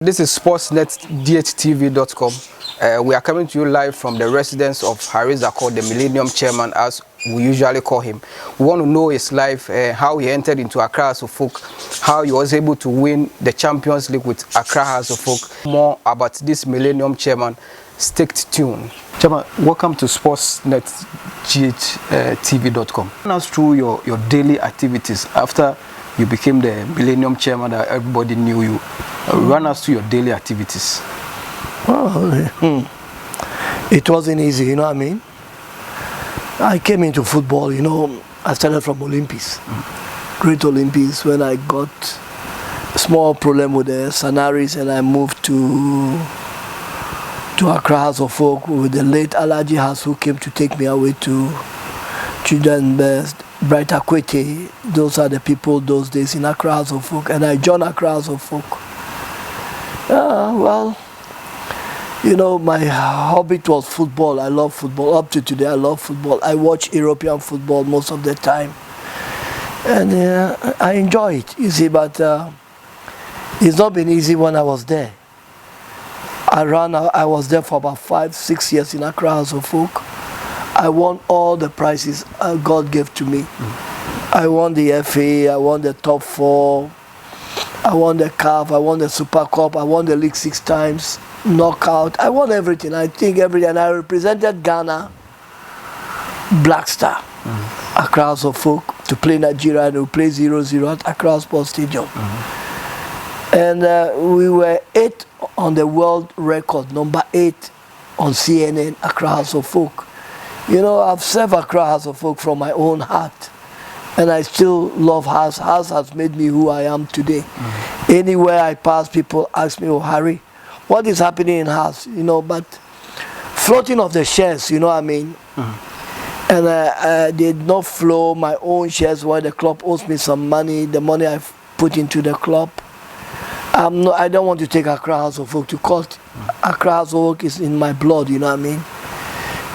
This is sportsnetdhtv.com. We are coming to you live from the residence of Zakour, the Millennium Chairman, as we usually call him. We want to know his life, how he entered into Accra House of Folk, how he was able to win the Champions League with Accra House of Folk. More about this Millennium Chairman. Stay tuned. Chairman, welcome to sportsnetdhtv.com. Run us through your daily activities after you became the Millennium Chairman that everybody knew you. Run us through your daily activities. Well, it wasn't easy, you know what I mean? I came into football, you know, I started from Olympics, Great Olympics, when I got a small problem with the Sanaris and I moved to Accra House of Folk with the late Alaji House who came to take me away to Children Best, Bright Akwete. Those are the people those days in Accra House of Folk, and I joined Accra House of Folk. Well, you know, my hobby was football. I love football. Up to today, I love football. I watch European football most of the time. And I enjoy it, you see, but it's not been easy when I was there. I was there for about 5-6 years in Accra House of Folk. I won all the prizes God gave to me. I won the FA, I won the top 4, I won the CAF, I won the Super Cup, I won the League 6 times, knockout. I won everything. I think everything. And I represented Ghana, Black Star, Accra House of Folk, to play Nigeria, and we play 0-0 at Accra Sports Stadium. And we were 8 on the world record, number 8 on CNN, Accra House of Folk. You know, I've served Accra House of Folk from my own heart. And I still love House. House has made me who I am today. Anywhere I pass, people ask me, oh, Harry, what is happening in House? You know, but floating of the shares, you know what I mean? And I did not flow my own shares while the club owes me some money, the money I've put into the club. I don't want to take Accra House of Folk to court. Accra House of Folk is in my blood, you know what I mean?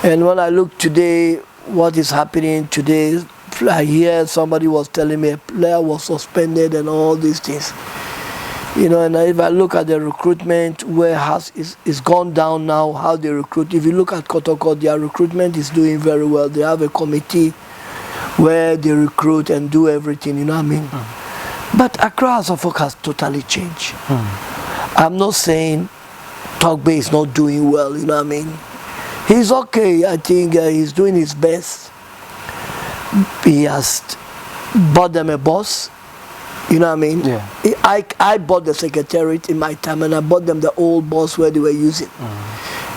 And when I look today, what is happening today, I hear somebody was telling me a player was suspended and all these things. You know, and if I look at the recruitment, where is gone down now, how they recruit. If you look at Kotoko, their recruitment is doing very well. They have a committee where they recruit and do everything, you know what I mean? But Accra House of Folk has totally changed. I'm not saying Togbe is not doing well, you know what I mean? He's okay. I think he's doing his best. He has bought them a bus, you know what I mean? Yeah. I bought the secretariat in my time, and I bought them the old bus where they were using.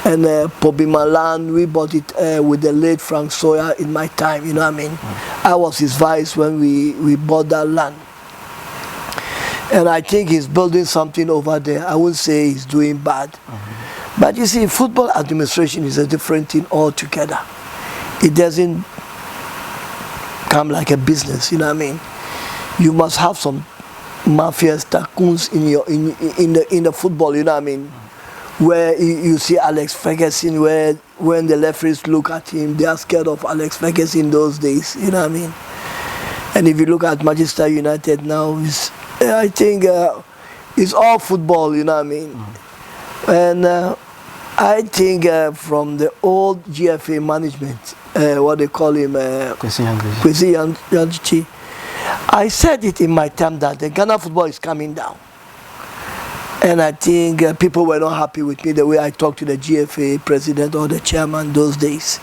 And Pobima land, we bought it with the late Frank Sawyer in my time, you know what I mean? I was his vice when we bought that land. And I think he's building something over there. I wouldn't say he's doing bad. But you see, football administration is a different thing altogether. It doesn't come like a business, you know what I mean? You must have some mafias, tycoons in the football, you know what I mean? Where you see Alex Ferguson, where when the referees look at him, they are scared of Alex Ferguson those days, you know what I mean? And if you look at Manchester United now, I think it's all football, you know what I mean? And I think from the old GFA management, what they call him, Kwesi Yanchi, I said it in my time that the Ghana football is coming down. And I think people were not happy with me the way I talked to the GFA president or the chairman those days.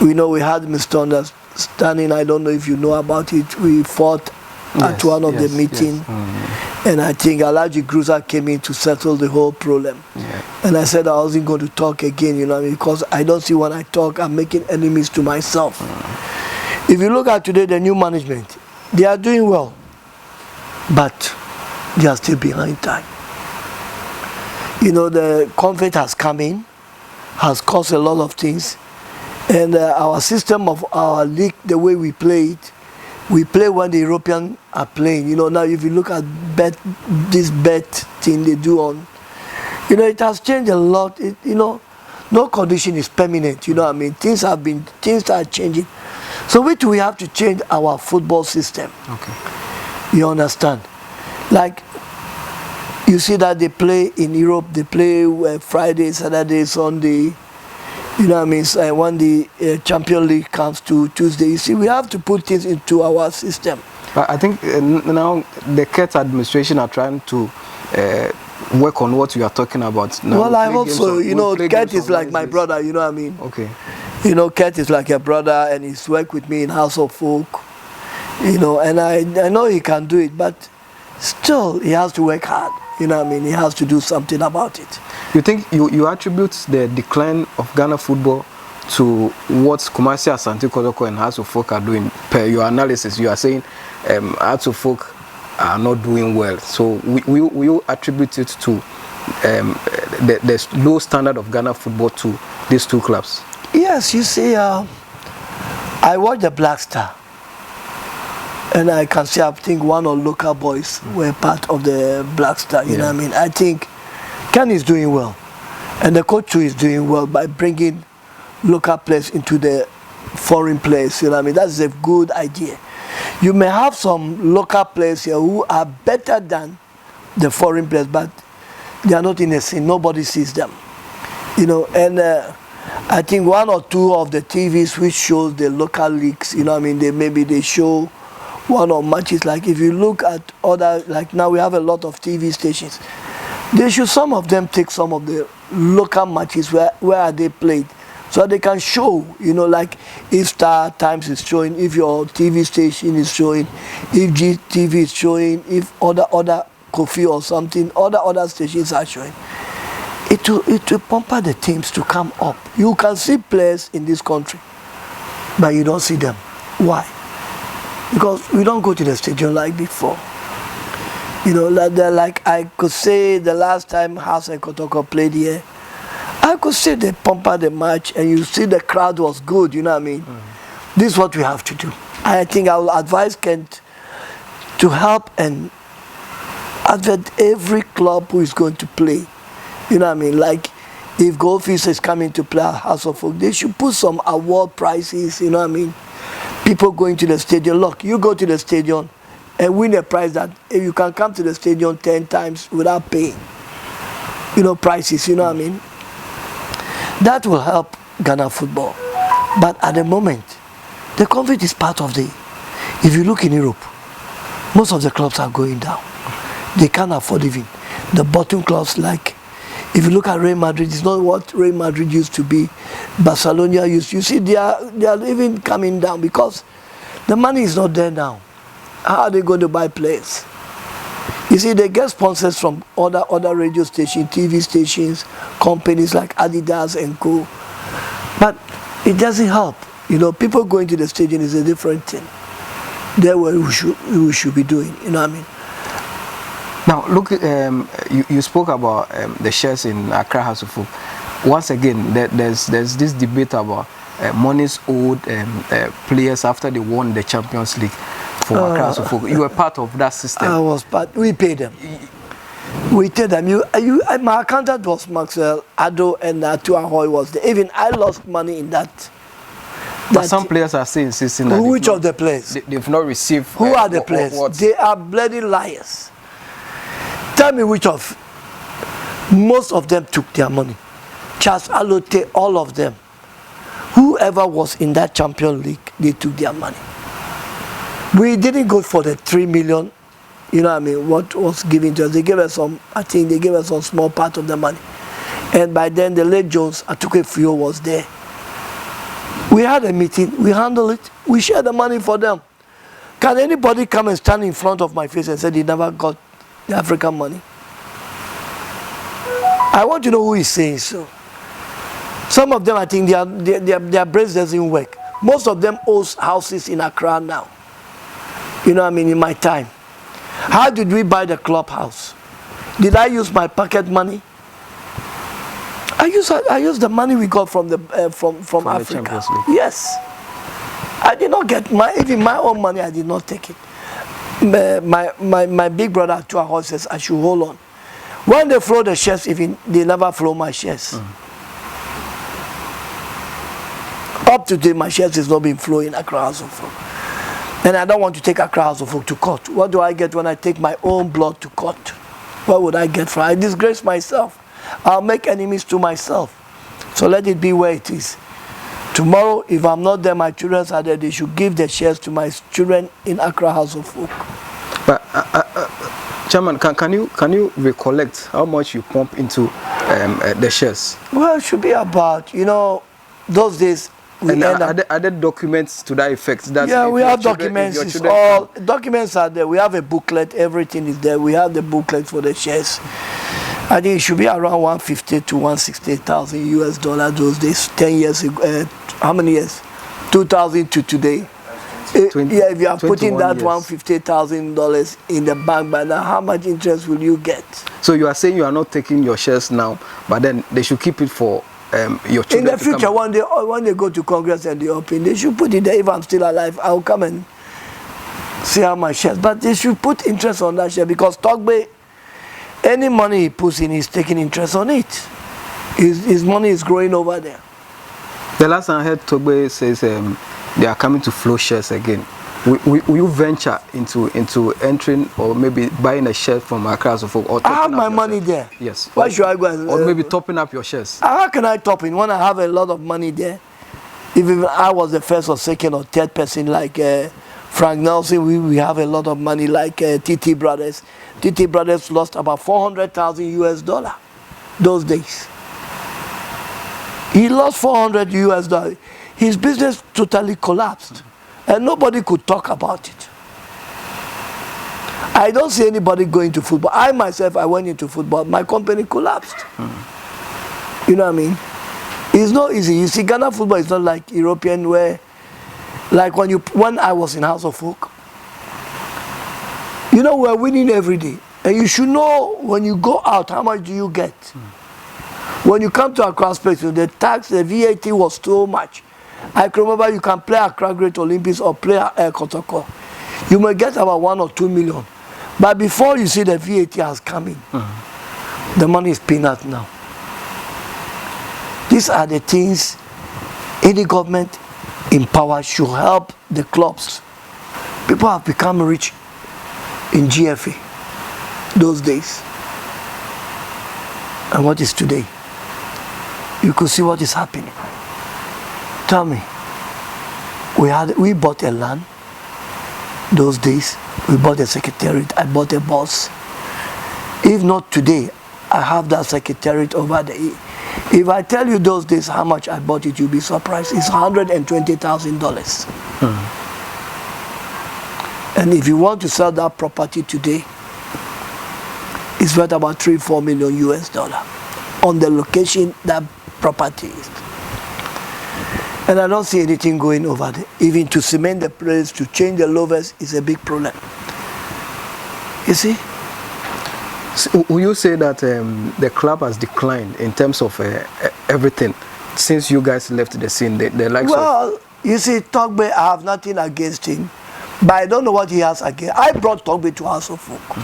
We know we had misunderstanding. I don't know if you know about it. We fought at one of the meetings. And I think Alaji Gruza came in to settle the whole problem. And I said I wasn't going to talk again, you know, because I don't see when I talk, I'm making enemies to myself. If you look at today, the new management, they are doing well, but they are still behind time. You know, the conflict has come in, has caused a lot of things, and our system of our league, the way we play it, we play when the Europeans are playing. You know, now if you look at this bet thing they do on, you know, it has changed a lot. You know, no condition is permanent, you know what I mean? Things are changing. So we have to change our football system. Okay. You understand? Like, You see that they play in Europe, they play Friday, Saturday, Sunday. You know what I mean? So, when the Champions League comes to Tuesday, you see, we have to put things into our system. But I think now the Kurt administration are trying to work on what you are talking about. Now, well, I hope so. You know, Kurt is like my brother, you know what I mean? Okay. You know, Kurt is like a brother, and he's worked with me in House of Folk. You know, and I know he can do it, but still, he has to work hard. You know what I mean? He has to do something about it. You think you attribute the decline of Ghana football to what Kumasi Asante Kotoko and House of Folk are doing? Per your analysis, you are saying House of Folk are not doing well. So will you attribute it to the low standard of Ghana football to these two clubs? Yes, you see, I watched the Black Star. And I can say, I think one of local boys were part of the Black Star, you know what I mean? I think Ken is doing well. And the coach too is doing well by bringing local players into the foreign players, you know what I mean? That's a good idea. You may have some local players here who are better than the foreign players, but they are not in the scene. Nobody sees them, you know? And I think one or two of the TVs which shows the local leagues, you know what I mean? Maybe they show one or matches. Like if you look at other, like now we have a lot of TV stations, they should, some of them take some of the local matches where are they played, so they can show, you know, like if Star Times is showing, if your TV station is showing, if GTV is showing, if other Kofi or something, other stations are showing. It will pamper the teams to come up. You can see players in this country, but you don't see them. Why? Because we don't go to the stadium like before. You know, like I could say the last time House and Kotoko played here, I could say they pampered the match and you see the crowd was good, you know what I mean? This is what we have to do. I think I will advise Kent to help and advert every club who is going to play. You know what I mean? Like if Goldfish is coming to play at House of Folk, they should put some award prizes, you know what I mean? People going to the stadium, look, you go to the stadium and win a prize that if you can come to the stadium 10 times without paying, you know, prices, you know what I mean? That will help Ghana football. But at the moment, the COVID is part of the, if you look in Europe, most of the clubs are going down. They can't afford even. The bottom clubs, like, if you look at Real Madrid, it's not what Real Madrid used to be. Barcelona used to. You see, they are even coming down because the money is not there now. How are they going to buy players? You see, they get sponsors from other radio stations, TV stations, companies like Adidas and Co. But it doesn't help. You know, people going to the stadium is a different thing. That's what we should be doing, you know what I mean? Now, look, you spoke about the shares in Accra House of Folk. Once again, there's this debate about monies owed players after they won the Champions League for Accra House of Folk. You were part of that system. I was part. We paid them. We paid them. My accountant was Maxwell Ado, and Tuahoy was there. Even I lost money in that. But some players are still insisting that. Which of the players? They've not received. Who are the players? They are bloody liars. Tell me which of. Most of them took their money. Charles Alote, all of them. Whoever was in that Champions League, they took their money. We didn't go for the 3 million, you know what I mean, what was given to us. They gave us some, I think they gave us some small part of the money. And by then, the late Jones, Atuke Fio, was there. We had a meeting, we handled it, we shared the money for them. Can anybody come and stand in front of my face and say they never got the African money? I want to know who is saying so. Some of them, I think their brains doesn't work. Most of them own houses in Accra now. You know what I mean, in my time. How did we buy the clubhouse? Did I use my pocket money? I used the money we got from from Africa. Yes. I did not get even my own money, I did not take it. My big brother to our horse says I should hold on. When they flow the shares, even they never flow my shares. Up to date, my shares is not been flowing Accra House of Folk. And I don't want to take Accra House of Folk to court. What do I get when I take my own blood to court? What would I get from it? I disgrace myself. I'll make enemies to myself. So let it be where it is. Tomorrow, if I'm not there, my children are there, they should give the shares to my children in Accra House of Folk. But Chairman, can you recollect how much you pump into the shares? Well, it should be about, those days. Are there documents to that effect? Yeah, we have documents. Documents are there. We have a booklet. Everything is there. We have the booklet for the shares. I think it should be around 150 to 160,000 US dollar those days. 10 years ago. How many years? 2000 to today. 20, yeah, if you are putting that years. $150,000 in the bank by now, how much interest will you get? So you are saying you are not taking your shares now, but then they should keep it for your children. In the future, when they go to Congress and they open, they should put it there. If I'm still alive, I'll come and see how my shares. But they should put interest on that share, because Togbe, any money he puts in, he's taking interest on it. His money is growing over there. The last time I heard Togbe says they are coming to flow shares again. Will you venture into entering or maybe buying a share from Accra House of Folk? Or I have my money there. Yes. Why should I go and... Or maybe topping up your shares. How can I top in when I have a lot of money there? If even I was the first or second or third person like Frank Nelson, we have a lot of money like TT Brothers. TT Brothers lost about 400,000 US dollar those days. He lost 400 US dollars. His business totally collapsed. And nobody could talk about it. I don't see anybody going to football. I myself, I went into football. My company collapsed. You know what I mean? It's not easy. You see, Ghana football is not like European where, like when I was in House of Folk, we're winning every day. And you should know when you go out, how much do you get? When you come to Accra Space, the tax, the VAT was so much. I can remember you can play Accra Great Olympics or play Kotoko. You may get about 1 or 2 million. But before you see the VAT has come in, the money is peanut now. These are the things any government in power should help the clubs. People have become rich in GFA those days. And what is today? You could see what is happening. Tell me, we bought a land those days. We bought a secretariat. I bought a bus. If not today, I have that secretariat over there. If I tell you those days how much I bought it, you'll be surprised. It's $120,000. And if you want to sell that property today, it's worth about 3-4 million US dollar on the location that property is. And I don't see anything going over there. Even to cement the place, to change the louvers is a big problem. You see? So will you say that the club has declined in terms of everything since you guys left the scene? The likes well, you see, Togbe, I have nothing against him, but I don't know what he has against. I brought Togbe to House of Folk.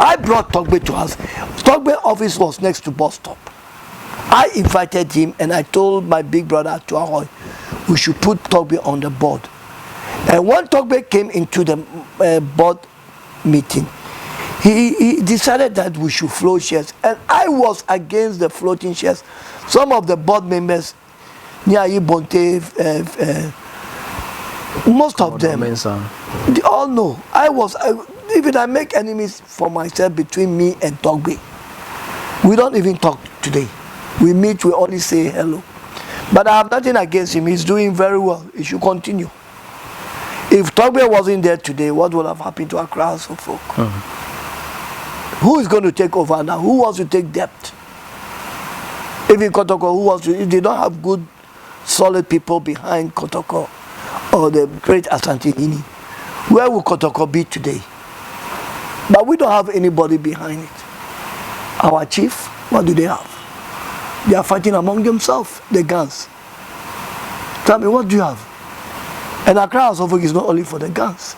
I brought Togbe to us. Togbe office was next to bus stop. I invited him and I told my big brother Tuahoy, we should put Togbe on the board. And when Togbe came into the board meeting, he decided that we should float shares. And I was against the floating shares. Some of the board members, Nyayi Bonte, most of them, they all know. Even I make enemies for myself between me and Togbe. We don't even talk today. We meet, we only say hello. But I have nothing against him. He's doing very well. He should continue. If Togbe wasn't there today, what would have happened to Accra House of Folk? Who is going to take over now? Who wants to take debt? Even Kotoko, who wants to? If they don't have good, solid people behind Kotoko or the great Asantini, where will Kotoko be today? But we don't have anybody behind it. Our chief, what do they have? They are fighting among themselves, the guns. Tell me, what do you have? And Accra House of Folk is not only for the guns,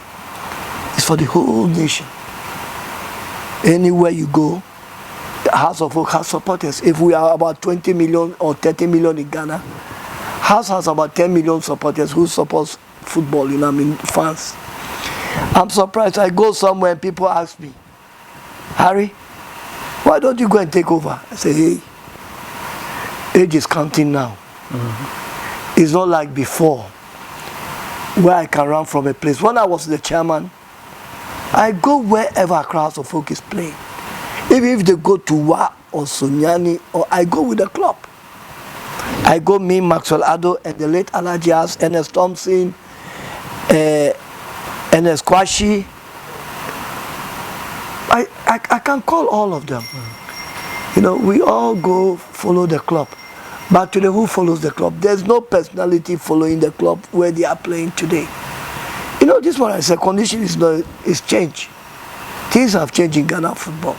it's for the whole nation. Anywhere you go, the House of Folk has supporters. If we are about 20 million or 30 million in Ghana, House has about 10 million supporters who support football, fans. I'm surprised. I go somewhere and people ask me, Harry, why don't you go and take over? I say, hey, age is counting now. It's not like before, where I can run from a place. When I was the chairman, I go wherever Accra House of Folk is playing. Even if they go to Wa or Sonyani, or I go with the club. I go, me, Maxwell Addo, and the late Alhaji House, Ernest Thompson, Ernest Kwashi. I can call all of them. You know, we all go follow the club. But today, who follows the club? There's no personality following the club where they are playing today. You know, this one I said, condition is changed. Things have changed in Ghana football.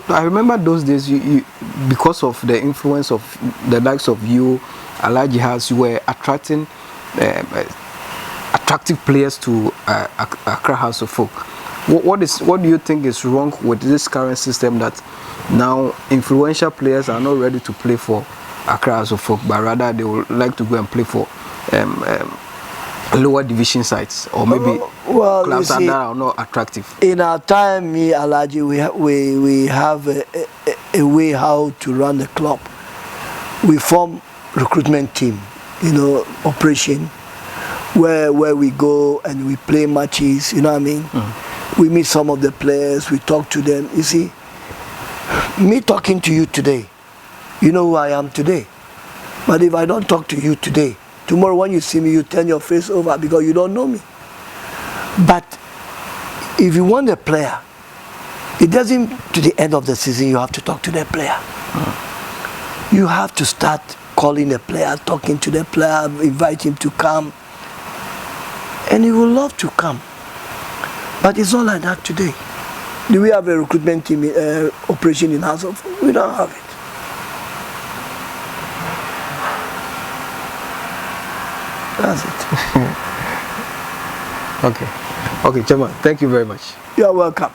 I remember those days, you because of the influence of the likes of you, Alhaji House, you were attracting attractive players to Accra House of Folk. What do you think is wrong with this current system that now influential players are not ready to play for Accra House of Folk, but rather they would like to go and play for lower division sites, or maybe clubs that are not attractive? In our time, me, Alhaji, we have a way how to run the club. We form recruitment team, you know, operation, where we go and we play matches, you know what I mean? We meet some of the players, we talk to them. You see, me talking to you today, you know who I am today. But if I don't talk to you today, tomorrow when you see me, you turn your face over because you don't know me. But if you want a player, it doesn't, to the end of the season, you have to talk to the player. You have to start calling the player, talking to the player, invite him to come. And he will love to come. But it's not like that today. Do we have a recruitment team operation in House of? We don't have it. That's it. Okay, Chairman, thank you very much. You're welcome.